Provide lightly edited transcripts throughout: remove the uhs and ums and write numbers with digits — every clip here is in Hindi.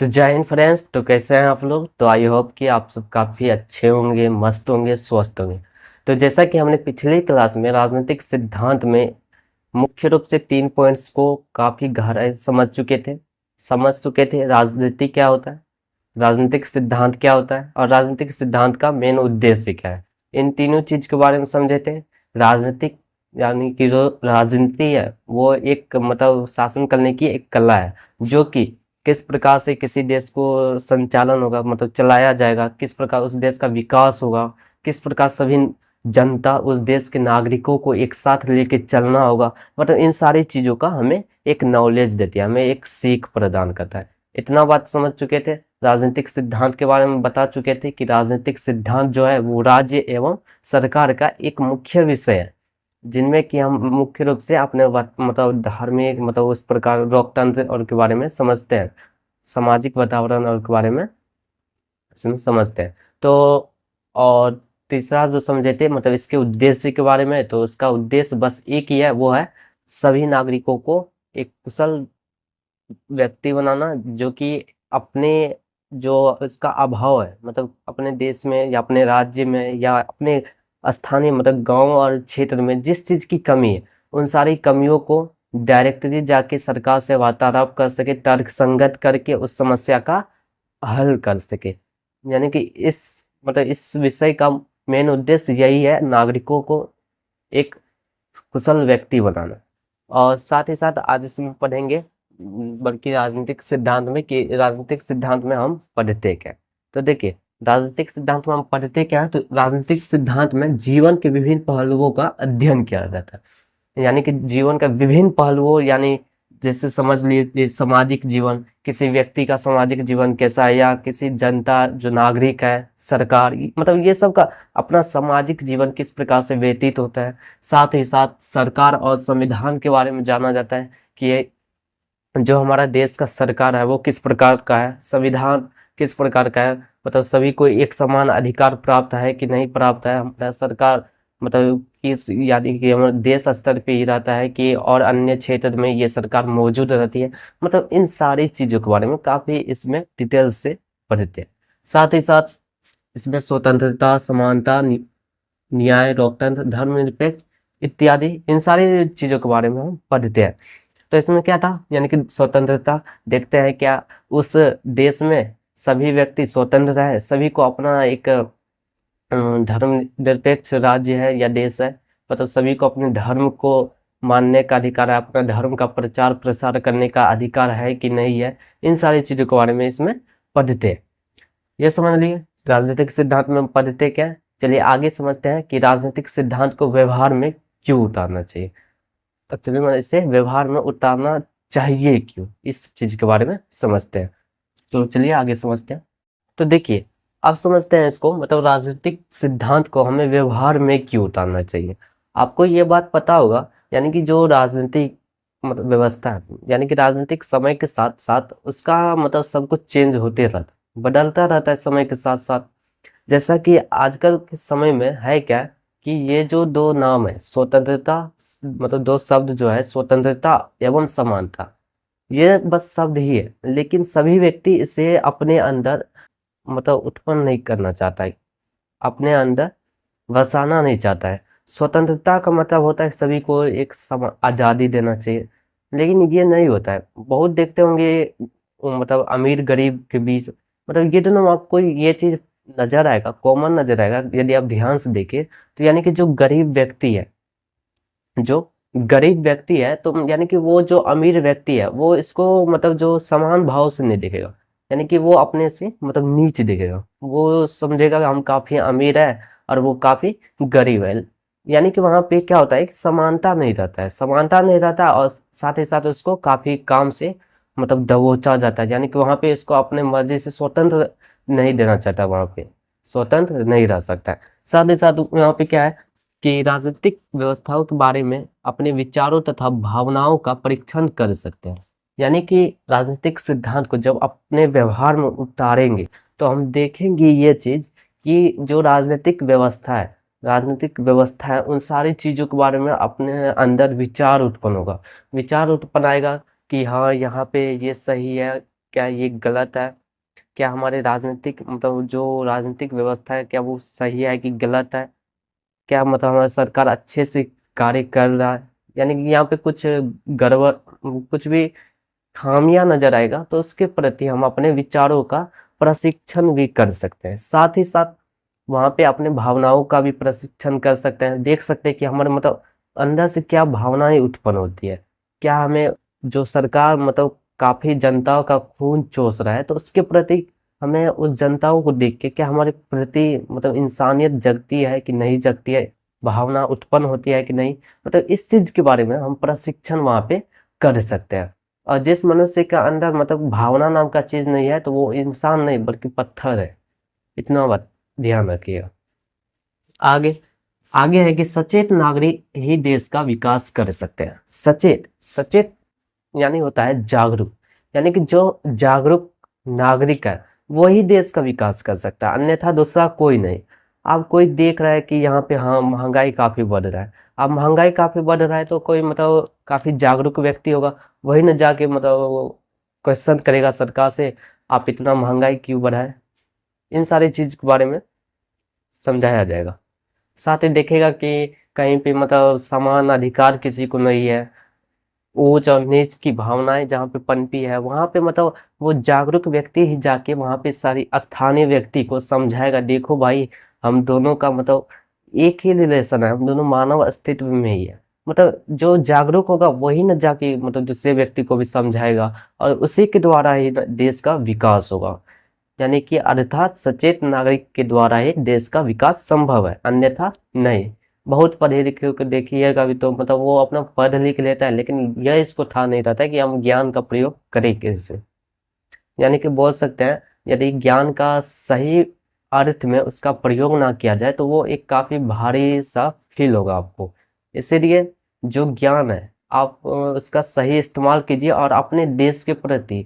तो जय हिंद फ्रेंड्स। तो कैसे हैं आप लोग? तो आई होप कि आप सब काफ़ी अच्छे होंगे, मस्त होंगे, स्वस्थ होंगे। तो जैसा कि हमने पिछली क्लास में राजनीतिक सिद्धांत में मुख्य रूप से 3 पॉइंट्स को काफ़ी गहराई समझ चुके थे। राजनीति क्या होता है, राजनीतिक सिद्धांत क्या होता है और राजनीतिक सिद्धांत का मेन उद्देश्य क्या है। इन तीनों चीज के बारे में समझे थे। राजनीतिक यानी कि जो राजनीति है वो एक मतलब शासन करने की एक कला है, जो कि किस प्रकार से किसी देश को संचालन होगा, मतलब चलाया जाएगा, किस प्रकार उस देश का विकास होगा, किस प्रकार सभी जनता उस देश के नागरिकों को एक साथ लेके चलना होगा। मतलब इन सारी चीजों का हमें एक नॉलेज देती है, हमें एक सीख प्रदान करता है। इतना बात समझ चुके थे। राजनीतिक सिद्धांत के बारे में बता चुके थे कि राजनीतिक सिद्धांत जो है वो राज्य एवं सरकार का एक मुख्य विषय है, जिनमें कि हम मुख्य रूप से अपने मतलब धार्मिक मतलब उस प्रकार लोकतंत्र और के बारे में समझते हैं, सामाजिक वातावरण और के बारे में इसमें समझते हैं। तो और तीसरा जो समझे थे मतलब इसके उद्देश्य के बारे में, तो उसका उद्देश्य बस एक ही है, वो है सभी नागरिकों को एक कुशल व्यक्ति बनाना, जो कि अपने जो इसका अभाव है, मतलब अपने देश में या अपने राज्य में या अपने स्थानीय मतलब गांव और क्षेत्र में जिस चीज की कमी है, उन सारी कमियों को डायरेक्टली जाके सरकार से वार्तालाप कर सके, तर्क संगत करके उस समस्या का हल कर सके। यानी कि इस मतलब इस विषय का मेन उद्देश्य यही है, नागरिकों को एक कुशल व्यक्ति बनाना। और साथ ही साथ आज इसमें पढ़ेंगे बल्कि राजनीतिक सिद्धांत में कि राजनीतिक सिद्धांत में हम पढ़ते क्या है। तो देखिए, राजनीतिक सिद्धांत में हम पढ़ते क्या है, तो राजनीतिक सिद्धांत में जीवन के विभिन्न पहलुओं का अध्ययन किया जाता है। यानी कि जीवन का विभिन्न पहलुओं, यानी जैसे समझ लीजिए सामाजिक जीवन, किसी व्यक्ति का सामाजिक जीवन कैसा है, या किसी जनता जो नागरिक है, सरकार, मतलब ये सब का अपना सामाजिक जीवन किस प्रकार से व्यतीत होता है। साथ ही साथ सरकार और संविधान के बारे में जाना जाता है कि ये जो हमारा देश का सरकार है वो किस प्रकार का है, संविधान किस प्रकार का है, मतलब सभी को एक समान अधिकार प्राप्त है कि नहीं प्राप्त है। हमारा सरकार मतलब इस यानी कि हमारे देश स्तर पे ही रहता है कि और अन्य क्षेत्र में ये सरकार मौजूद रहती है। मतलब इन सारी चीजों के बारे में काफी इसमें डिटेल से पढ़ते हैं। साथ ही साथ इसमें स्वतंत्रता, समानता, न्याय, लोकतंत्र, धर्मनिरपेक्ष इत्यादि इन सारी चीजों के बारे में हम पढ़ते हैं। तो इसमें क्या था, यानी कि स्वतंत्रता देखते हैं क्या उस देश में सभी व्यक्ति स्वतंत्र है, सभी को अपना एक धर्मनिरपेक्ष राज्य है या देश है, मतलब सभी को अपने धर्म को मानने का अधिकार है, अपना धर्म का प्रचार प्रसार करने का अधिकार है कि नहीं है। इन सारी चीजों के बारे में इसमें पढ़ते हैं। ये समझ लिए राजनीतिक सिद्धांत में पढ़ते क्या है। चलिए आगे समझते हैं कि राजनीतिक सिद्धांत को व्यवहार में क्यों उतारना चाहिए। तो चलिए मैं इसे व्यवहार में उतारना चाहिए क्यों, इस चीज के बारे में समझते हैं। तो चलिए आगे समझते हैं। तो देखिए, अब समझते हैं इसको, मतलब राजनीतिक सिद्धांत को हमें व्यवहार में क्यों उतारना चाहिए। आपको ये बात पता होगा, यानी कि जो राजनीतिक मतलब व्यवस्था है, यानी कि राजनीतिक समय के साथ साथ उसका मतलब सब कुछ चेंज होते रहता है, बदलता रहता है समय के साथ साथ। जैसा कि आजकल के समय में है क्या कि ये जो दो नाम है स्वतंत्रता, मतलब दो शब्द जो है स्वतंत्रता एवं समानता, ये बस शब्द ही है, लेकिन सभी व्यक्ति इसे अपने अंदर मतलब उत्पन्न नहीं करना चाहता है, अपने अंदर वसाना नहीं चाहता है। स्वतंत्रता का मतलब होता है सभी को एक आज़ादी देना चाहिए, लेकिन ये नहीं होता है। बहुत देखते होंगे मतलब अमीर गरीब के बीच, मतलब ये दोनों आपको ये चीज नजर आएगा, कॉमन नजर आएगा यदि आप ध्यान से देखें। तो यानी कि जो गरीब व्यक्ति है तो यानी कि वो जो अमीर व्यक्ति है वो इसको मतलब जो समान भाव से नहीं देखेगा, यानी कि वो अपने से मतलब नीच देखेगा। वो समझेगा कि हम काफी अमीर है और वो काफी गरीब है। यानी कि वहां पे क्या होता है कि समानता नहीं रहता है, समानता नहीं रहता, और साथ ही साथ उसको काफी काम से मतलब दबोचा जाता है। यानी कि वहां पे इसको अपने मर्जी से स्वतंत्र नहीं देना चाहता, वहां पे स्वतंत्र नहीं रह सकता है। साथ ही साथ यहाँ पे क्या है कि राजनीतिक व्यवस्थाओं के बारे में अपने विचारों तथा भावनाओं का परीक्षण कर सकते हैं। यानी कि राजनीतिक सिद्धांत को जब अपने व्यवहार में उतारेंगे तो हम देखेंगे ये चीज कि जो राजनीतिक व्यवस्था है उन सारी चीजों के बारे में अपने अंदर विचार उत्पन्न होगा, विचार उत्पन्न आएगा कि हाँ यहाँ पे ये सही है क्या ये गलत है, क्या हमारे राजनीतिक मतलब जो राजनीतिक व्यवस्था है क्या वो सही है कि गलत है, क्या मतलब हमारी सरकार अच्छे से कार्य कर रहा है, यानी कि यहाँ पे कुछ गड़बड़ कुछ भी खामियां नजर आएगा तो उसके प्रति हम अपने विचारों का प्रशिक्षण भी कर सकते हैं। साथ ही साथ वहां पे अपने भावनाओं का भी प्रशिक्षण कर सकते हैं, देख सकते हैं कि हमारे मतलब अंदर से क्या भावनाएं उत्पन्न होती है, क्या हमें जो सरकार मतलब काफी जनता का खून चूस रहा है तो उसके प्रति हमें उस जनताओं को देख के क्या हमारे प्रति मतलब इंसानियत जगती है कि नहीं जगती है, भावना उत्पन्न होती है कि नहीं, मतलब इस चीज के बारे में हम प्रशिक्षण वहां पे कर सकते हैं। और जिस मनुष्य के अंदर मतलब भावना नाम का चीज नहीं है तो वो इंसान नहीं बल्कि पत्थर है, इतना बात ध्यान रखिएगा। आगे आगे है कि सचेत नागरिक ही देश का विकास कर सकते हैं। सचेत सचेत यानी होता है जागरूक, यानी कि जो जागरूक नागरिक है वही देश का विकास कर सकता है, अन्यथा दूसरा कोई नहीं। अब कोई देख रहा है कि यहाँ पे हाँ महंगाई काफी बढ़ रहा है, अब महंगाई काफी बढ़ रहा है तो कोई मतलब काफी जागरूक व्यक्ति होगा, वही न जाके मतलब क्वेश्चन करेगा सरकार से आप इतना महंगाई क्यों बढ़ाए, इन सारी चीज के बारे में समझाया जाएगा। साथ ही देखेगा कि कहीं पे मतलब समान अधिकार किसी को नहीं है, ऊंच और नीच की भावनाएं जहाँ पे पनपी है वहां पे मतलब वो जागरूक व्यक्ति ही जाके वहां पे सारी स्थानीय व्यक्ति को समझाएगा, देखो भाई हम दोनों का मतलब एक ही रिलेशन है, हम दोनों मानव अस्तित्व में ही है। मतलब जो जागरूक होगा वही न जाके मतलब दूसरे व्यक्ति को भी समझाएगा और उसी के द्वारा ही देश का विकास होगा। यानी कि अर्थात सचेत नागरिक के द्वारा ही देश का विकास संभव है, अन्यथा नहीं। बहुत पढ़े लिखे को देखिएगा भी तो मतलब वो अपना पढ़ लिख लेता है लेकिन यह इसको था नहीं रहता है कि हम ज्ञान का प्रयोग करें कैसे। यानी कि बोल सकते हैं यदि ज्ञान का सही अर्थ में उसका प्रयोग ना किया जाए तो वो एक काफी भारी सा फील होगा आपको। इसीलिए जो ज्ञान है आप उसका सही इस्तेमाल कीजिए और अपने देश के प्रति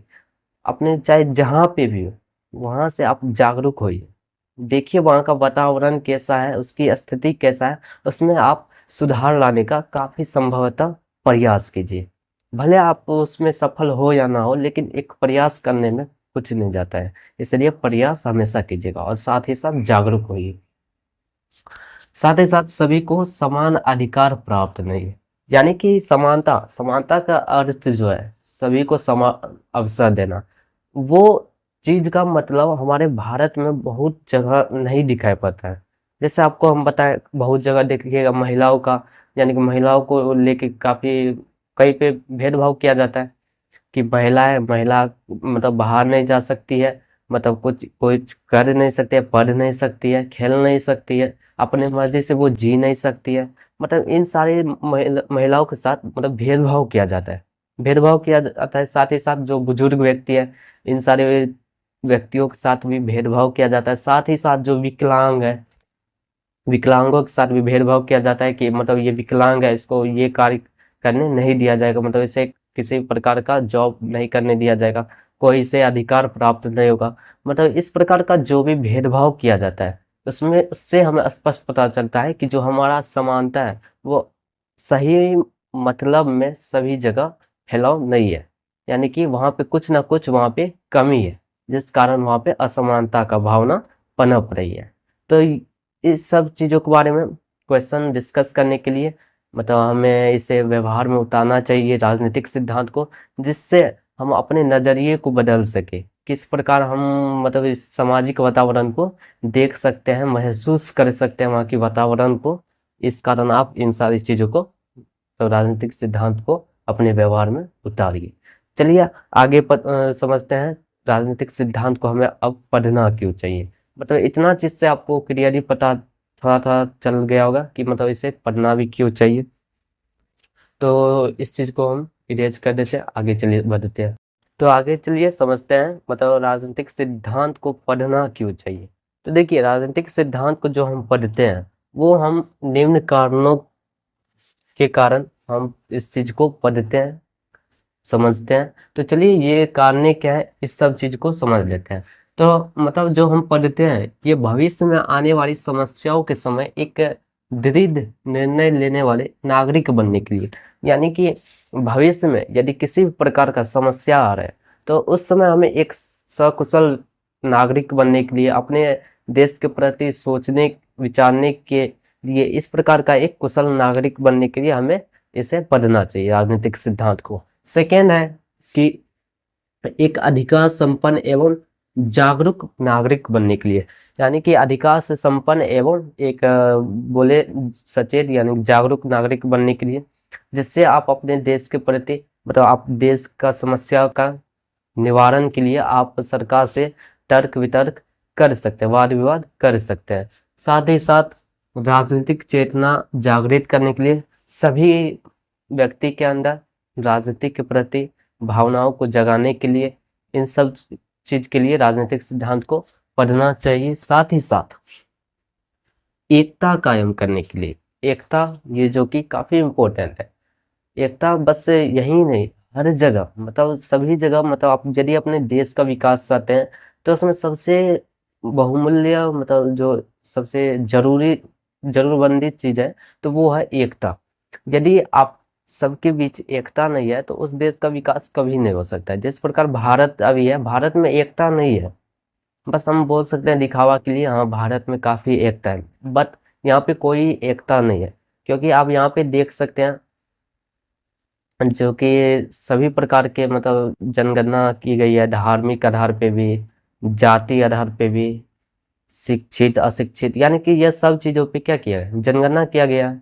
अपने चाहे जहाँ पे भी हो वहां से आप जागरूक होइए, देखिए वहां का वातावरण कैसा है, उसकी स्थिति कैसा है, उसमें आप सुधार लाने का काफी संभवतः प्रयास कीजिए। भले आप उसमें सफल हो या ना हो लेकिन एक प्रयास करने में कुछ नहीं जाता है, इसलिए प्रयास हमेशा कीजिएगा और साथ ही साथ जागरूक होइए। साथ ही साथ सभी को समान अधिकार प्राप्त नहीं है, यानी कि समानता समानता का अर्थ जो है सभी को समान अवसर देना, वो चीज का मतलब हमारे भारत में बहुत जगह नहीं दिखाई पड़ता है। जैसे आपको हम बताएं बहुत जगह देखिएगा महिलाओं का, यानी कि महिलाओं को लेके काफी कहीं पे भेदभाव किया जाता है कि महिला मतलब बाहर नहीं जा सकती है, मतलब कुछ कर नहीं सकती है, पढ़ नहीं सकती है, खेल नहीं सकती है, अपने मर्जी से वो जी नहीं सकती है। मतलब इन सारी महिलाओं के साथ मतलब भेदभाव किया जाता है, भेदभाव किया जाता है। साथ ही साथ जो बुजुर्ग व्यक्ति है इन सारे व्यक्तियों के साथ भी भेदभाव किया जाता है। साथ ही साथ जो विकलांग है विकलांगों के साथ भी भेदभाव किया जाता है कि मतलब ये विकलांग है इसको ये कार्य करने नहीं दिया जाएगा, मतलब इसे किसी प्रकार का जॉब नहीं करने दिया जाएगा, कोई इसे अधिकार प्राप्त नहीं होगा। मतलब इस प्रकार का जो भी भेदभाव किया जाता है उसमें उससे हमें स्पष्ट पता चलता है कि जो हमारा समानता है वो सही मतलब में सभी जगह फैलाव नहीं है, यानी कि वहाँ पे कुछ ना कुछ वहाँ पे कमी है जिस कारण वहाँ पे असमानता का भावना पनप रही है। तो इस सब चीज़ों के बारे में क्वेश्चन डिस्कस करने के लिए मतलब हमें इसे व्यवहार में उतारना चाहिए राजनीतिक सिद्धांत को, जिससे हम अपने नज़रिए को बदल सके, किस प्रकार हम मतलब इस सामाजिक वातावरण को देख सकते हैं, महसूस कर सकते हैं वहाँ की वातावरण को। इस कारण आप इन सारी चीज़ों को तो राजनीतिक सिद्धांत को अपने व्यवहार में उतारिए। चलिए आगे समझते हैं राजनीतिक सिद्धांत को हमें अब पढ़ना क्यों चाहिए। मतलब इतना चीज से आपको क्लियरली पता थोड़ा थोड़ा चल गया होगा कि मतलब इसे पढ़ना भी क्यों चाहिए। तो इस चीज को हम इरेज कर देते हैं, आगे चलिए बढ़ते हैं। तो आगे चलिए समझते हैं मतलब राजनीतिक सिद्धांत को पढ़ना क्यों चाहिए। तो देखिए राजनीतिक सिद्धांत को जो हम पढ़ते हैं वो हम निम्न कारणों के कारण हम इस चीज को पढ़ते हैं समझते हैं। तो चलिए ये कारण क्या है इस सब चीज को समझ लेते हैं। तो मतलब जो हम पढ़ते हैं ये भविष्य में आने वाली समस्याओं के समय एक दृढ़ निर्णय लेने वाले नागरिक बनने के लिए, यानी कि भविष्य में यदि किसी भी प्रकार का समस्या आ रहा है तो उस समय हमें एक सकुशल नागरिक बनने के लिए, अपने देश के प्रति सोचने विचारने के लिए, इस प्रकार का एक कुशल नागरिक बनने के लिए हमें इसे पढ़ना चाहिए, राजनीतिक सिद्धांत को। सेकेंड है कि एक अधिकार संपन्न एवं जागरूक नागरिक बनने के लिए, यानी कि अधिकार से संपन्न एवं एक बोले सचेत यानी जागरूक नागरिक बनने के लिए, जिससे आप अपने देश के प्रति मतलब आप देश का समस्या का निवारण के लिए आप सरकार से तर्क वितर्क कर सकते हैं, वाद विवाद कर सकते हैं। साथ ही साथ राजनीतिक चेतना जागृत करने के लिए सभी व्यक्ति के अंदर राजनीति के प्रति भावनाओं को जगाने के लिए इन सब चीज के लिए राजनीतिक सिद्धांत को पढ़ना चाहिए। साथ ही साथ एकता कायम करने के लिए, एकता ये जो कि काफी इम्पोर्टेंट है। एकता बस यही नहीं, हर जगह मतलब सभी जगह मतलब आप यदि अपने देश का विकास चाहते हैं तो उसमें सबसे बहुमूल्य मतलब जो सबसे जरूरतमंदी चीज है तो वो है एकता। यदि आप सबके बीच एकता नहीं है तो उस देश का विकास कभी नहीं हो सकता है। जिस प्रकार भारत अभी है, भारत में एकता नहीं है, बस हम बोल सकते हैं दिखावा के लिए हाँ भारत में काफी एकता है, बट यहाँ पे कोई एकता नहीं है। क्योंकि आप यहाँ पे देख सकते हैं जो कि सभी प्रकार के मतलब जनगणना की गई है, धार्मिक आधार पे भी, जाति आधार पे भी, शिक्षित अशिक्षित, यानी कि यह सब चीजों पे क्या किया है, जनगणना किया गया है।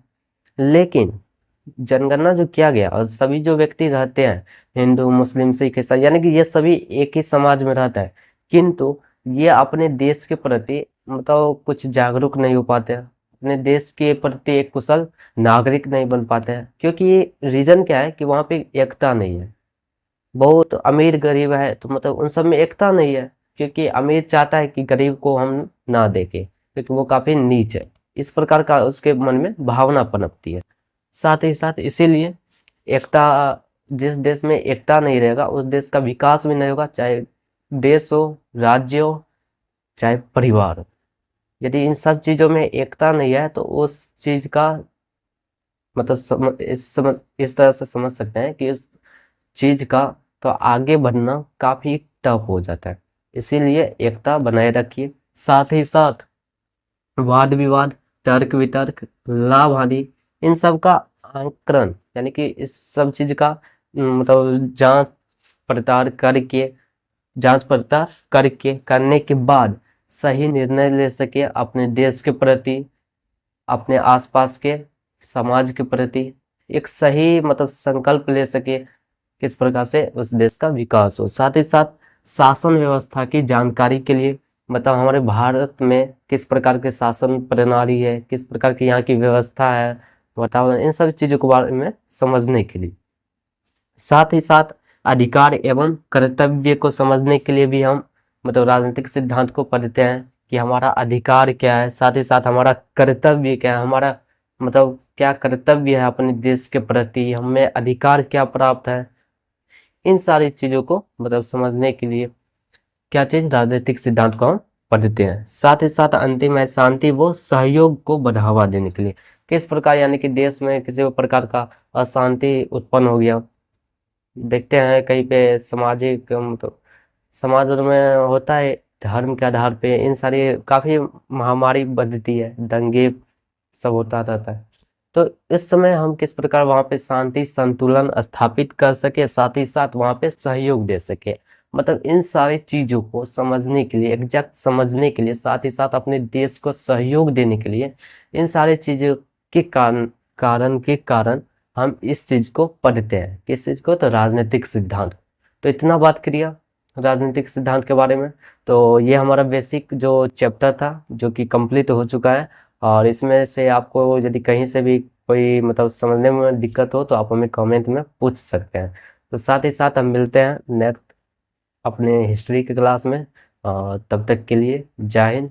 लेकिन जनगणना जो किया गया और सभी जो व्यक्ति रहते हैं, हिंदू मुस्लिम सिख ईसाई, यानी कि ये सभी एक ही समाज में रहता है, किंतु ये अपने देश के प्रति मतलब कुछ जागरूक नहीं हो पाते हैं, अपने देश के प्रति एक कुशल नागरिक नहीं बन पाते हैं। क्योंकि रीजन क्या है कि वहाँ पे एकता नहीं है। बहुत अमीर गरीब है तो मतलब उन सब में एकता नहीं है, क्योंकि अमीर चाहता है कि गरीब को हम ना देखें क्योंकि वो काफी नीच है, इस प्रकार का उसके मन में भावना पनपती है। साथ ही साथ इसीलिए एकता, जिस देश में एकता नहीं रहेगा उस देश का विकास भी नहीं होगा, चाहे देश हो, राज्य हो, चाहे परिवार हो। यदि इन सब चीजों में एकता नहीं है तो उस चीज का मतलब इस तरह से समझ सकते हैं कि इस चीज का तो आगे बढ़ना काफी टफ हो जाता है। इसीलिए एकता बनाए रखिए। साथ ही साथ वाद विवाद, तर्क वितर्क, लाभ हानि, इन सब का आंकलन, यानी कि इस सब चीज का मतलब जांच पड़ताल करने के बाद सही निर्णय ले सके अपने देश के प्रति, अपने आसपास के समाज के प्रति एक सही मतलब संकल्प ले सके, किस प्रकार से उस देश का विकास हो। साथ ही साथ शासन व्यवस्था की जानकारी के लिए, मतलब हमारे भारत में किस प्रकार के शासन प्रणाली है, किस प्रकार की यहाँ की व्यवस्था है, वातावरण, इन सब चीजों के बारे में समझने के लिए। साथ ही साथ अधिकार एवं कर्तव्य को समझने के लिए भी हम मतलब राजनीतिक सिद्धांत को पढ़ते हैं कि हमारा अधिकार क्या है, साथ ही साथ हमारा कर्तव्य क्या है, हमारा मतलब क्या कर्तव्य है अपने देश के प्रति, हमें अधिकार क्या प्राप्त है। इन सारी चीजों को मतलब समझने के लिए क्या चीज, राजनीतिक सिद्धांत को हम पढ़ते हैं। साथ ही साथ अंतिम है शांति व सहयोग को बढ़ावा देने के लिए, किस प्रकार यानी कि देश में किसी भी प्रकार का अशांति उत्पन्न हो गया, देखते हैं कहीं पे सामाजिक मतलब समाज में होता है धर्म के आधार पे, इन सारी काफी महामारी बढ़ती है, दंगे सब होता रहता है। तो इस समय हम किस प्रकार वहां पे शांति संतुलन स्थापित कर सके, साथ ही साथ वहां पे सहयोग दे सके, मतलब इन सारी चीजों को समझने के लिए, एग्जैक्ट समझने के लिए, साथ ही साथ अपने देश को सहयोग देने के लिए, इन सारी चीजों के कारण हम इस चीज को पढ़ते हैं। किस चीज को, तो राजनीतिक सिद्धांत। तो इतना बात करिए राजनीतिक सिद्धांत के बारे में। तो ये हमारा बेसिक जो चैप्टर था जो कि कंप्लीट हो चुका है, और इसमें से आपको यदि कहीं से भी कोई मतलब समझने में दिक्कत हो तो आप हमें कमेंट में पूछ सकते हैं। तो साथ ही साथ हम मिलते हैं नेक्स्ट अपने हिस्ट्री के क्लास में। तब तक के लिए जय हिंद,